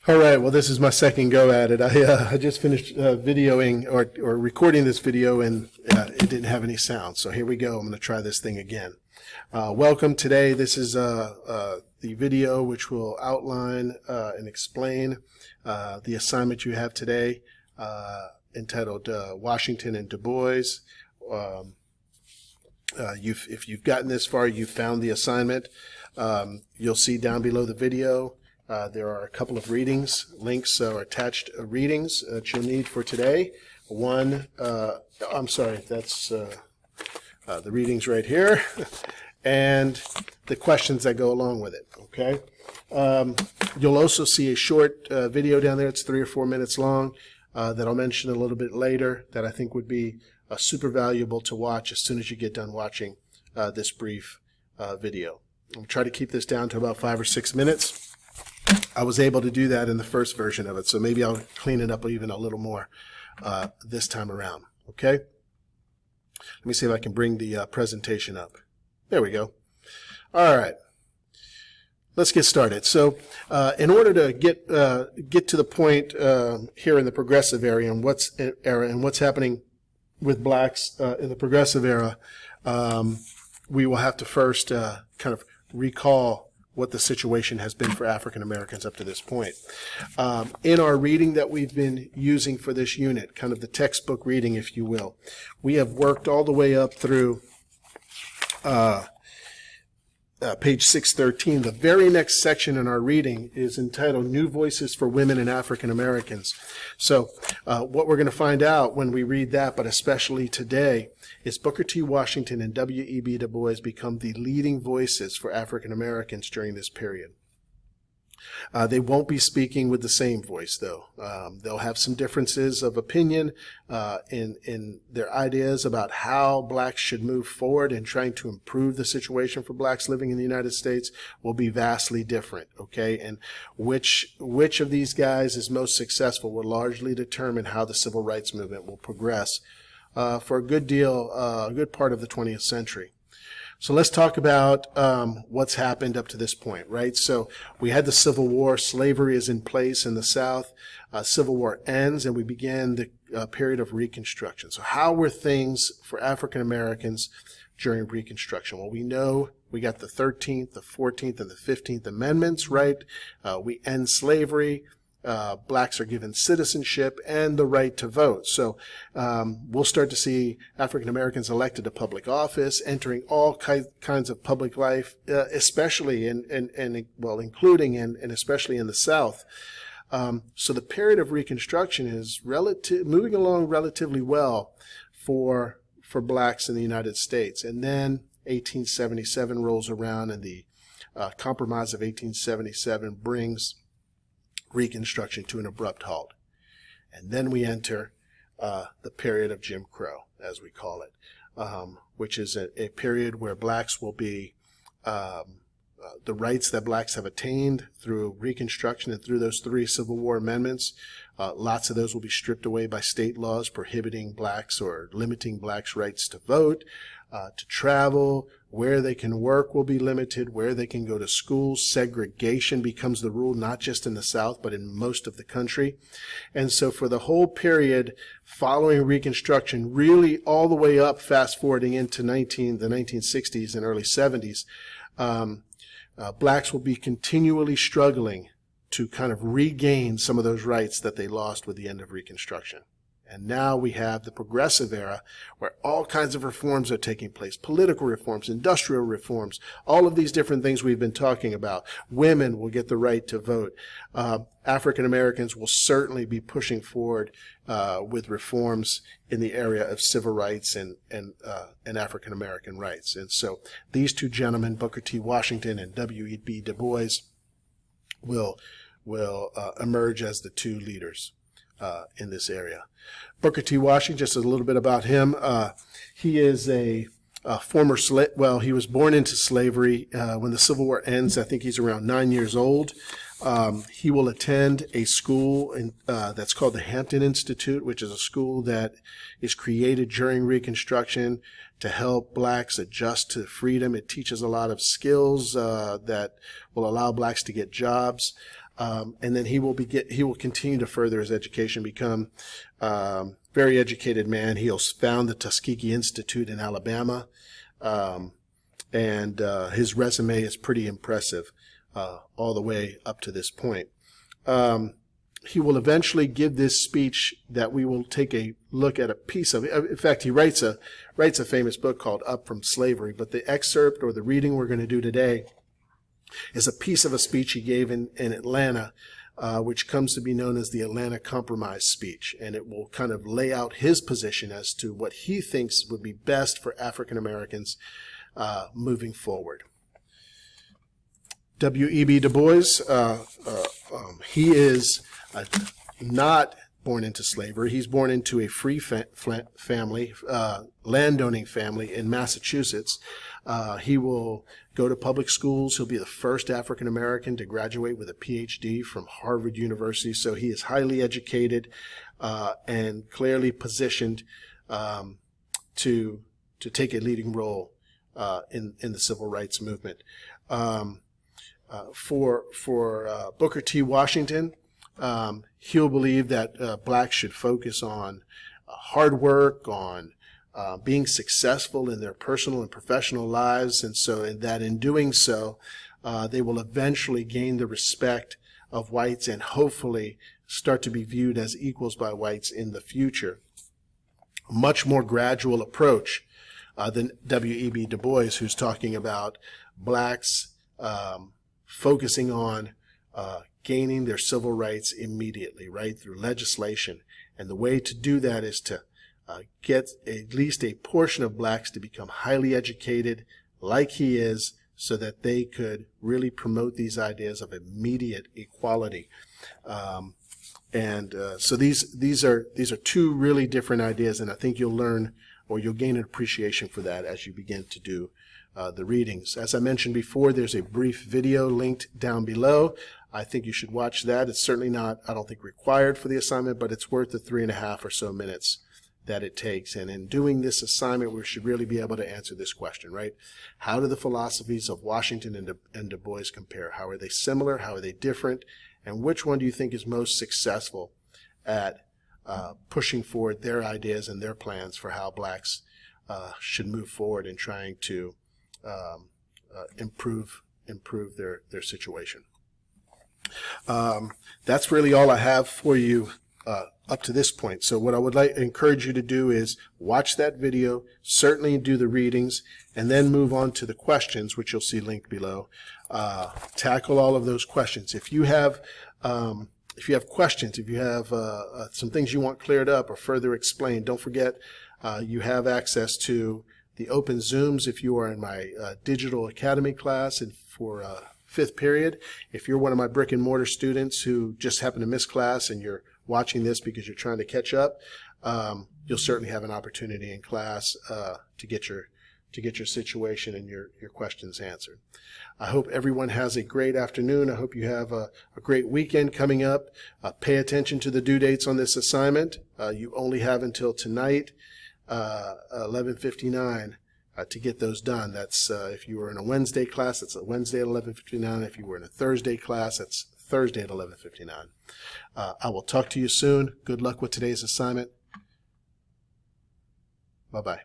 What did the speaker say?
All right, well, this is my second go at it. I just finished videoing or recording this video, and it didn't have any sound. So here we go. I'm going to try this thing again. Welcome. Today, this is the video which will outline and explain the assignment you have today, entitled Washington and Du Bois. If you've gotten this far, you've found the assignment. You'll see down below the video there are a couple of readings, links or attached readings that you'll need for today. One, I'm sorry, that's the readings right here, and the questions that go along with it, okay? You'll also see a short video down there. It's 3 or 4 minutes long that I'll mention a little bit later that I think would be super valuable to watch as soon as you get done watching this brief video. I'll try to keep this down to about 5 or 6 minutes. I was able to do that in the first version of it, so maybe I'll clean it up even a little more this time around, okay? Let me see if I can bring the presentation up. There we go. All right. Let's get started. So in order to get to the point here in the progressive era and what's happening with blacks in the progressive era, we will have to first kind of recall what the situation has been for African Americans up to this point. In our reading that we've been using for this unit, kind of the textbook reading, if you will, we have worked all the way up through page 613. The very next section in our reading is entitled New Voices for Women and African Americans. So what we're going to find out when we read that, but especially today, is Booker T. Washington and W.E.B. Du Bois become the leading voices for African Americans during this period. They won't be speaking with the same voice, though. They'll have some differences of opinion in their ideas about how blacks should move forward in trying to improve the situation for blacks living in the United States will be vastly different, okay? And which of these guys is most successful will largely determine how the civil rights movement will progress for a good part of the 20th century. So let's talk about what's happened up to this point, right? So we had the Civil War. Slavery is in place in the South. Civil War ends, and we began the period of Reconstruction. So how were things for African Americans during Reconstruction? Well, we know we got the 13th, the 14th, and the 15th Amendments, right? We end slavery. Blacks are given citizenship and the right to vote. So we'll start to see African Americans elected to public office, entering all kinds of public life, especially including and especially in the South. So the period of Reconstruction is moving along relatively well for blacks in the United States. And then 1877 rolls around, and the Compromise of 1877 brings Reconstruction to an abrupt halt. And then we enter the period of Jim Crow, as we call it, which is a period where blacks will be, the rights that blacks have attained through Reconstruction and through those 3 Civil War amendments, lots of those will be stripped away by state laws prohibiting blacks or limiting blacks' rights to vote, to travel. Where they can work will be limited, where they can go to school. Segregation becomes the rule, not just in the South, but in most of the country. And so for the whole period following Reconstruction, really all the way up, fast forwarding into the 1960s and early 70s, blacks will be continually struggling to kind of regain some of those rights that they lost with the end of Reconstruction. And now we have the progressive era where all kinds of reforms are taking place, political reforms, industrial reforms, all of these different things we've been talking about. Women will get the right to vote. African Americans will certainly be pushing forward with reforms in the area of civil rights and African American rights. And so these two gentlemen, Booker T. Washington and W.E.B. Du Bois, will emerge as the two leaders in this area. Booker T. Washington, just a little bit about him. He is a former slave. Well, he was born into slavery. When the Civil War ends, I think he's around 9 years old. He will attend a school that's called the Hampton Institute, which is a school that is created during Reconstruction to help blacks adjust to freedom. It teaches a lot of skills that will allow blacks to get jobs. and then he will continue to further his education, become very educated man. He'll found the Tuskegee Institute in Alabama, and his resume is pretty impressive all the way up to this point. He will eventually give this speech that we will take a look at a piece of. In fact, he writes a famous book called Up from Slavery, but the excerpt or the reading we're going to do today is a piece of a speech he gave in Atlanta, which comes to be known as the Atlanta Compromise speech, and it will kind of lay out his position as to what he thinks would be best for African Americans moving forward. W.E.B. Du Bois, he is not born into slavery. He's born into a free family, landowning family in Massachusetts. He will go to public schools. He'll be the first African American to graduate with a PhD from Harvard University. So he is highly educated and clearly positioned to take a leading role in the civil rights movement. For Booker T. Washington, he'll believe that blacks should focus on hard work, on being successful in their personal and professional lives, and that in doing so, they will eventually gain the respect of whites and hopefully start to be viewed as equals by whites in the future. A much more gradual approach than W.E.B. Du Bois, who's talking about blacks focusing on gaining their civil rights immediately, right, through legislation. And the way to do that is to get at least a portion of blacks to become highly educated like he is, so that they could really promote these ideas of immediate equality. So these are two really different ideas, and I think you'll learn, or you'll gain an appreciation for that as you begin to do the readings. As I mentioned before, there's a brief video linked down below. I think you should watch that. It's certainly not, I don't think, required for the assignment, but it's worth the 3.5 or so minutes that it takes. And in doing this assignment, we should really be able to answer this question, right? How do the philosophies of Washington and Du Bois compare? How are they similar? How are they different? And which one do you think is most successful at pushing forward their ideas and their plans for how blacks should move forward in trying to improve their situation? That's really all I have for you up to this point. So what I would encourage you to do is watch that video, certainly do the readings, and then move on to the questions, which you'll see linked below. Tackle all of those questions. If you have questions, if you have some things you want cleared up or further explained, don't forget you have access to the open Zooms if you are in my Digital Academy class and for 5th period. If you're one of my brick and mortar students who just happen to miss class and you're watching this because you're trying to catch up, you'll certainly have an opportunity in class to get your situation and your questions answered. I hope everyone has a great afternoon. I hope you have a great weekend coming up. Pay attention to the due dates on this assignment. You only have until tonight, 11:59, to get those done. That's if you were in a Wednesday class, it's a Wednesday at 11:59. If you were in a Thursday class, it's Thursday at 11:59. I will talk to you soon. Good luck with today's assignment. Bye-bye.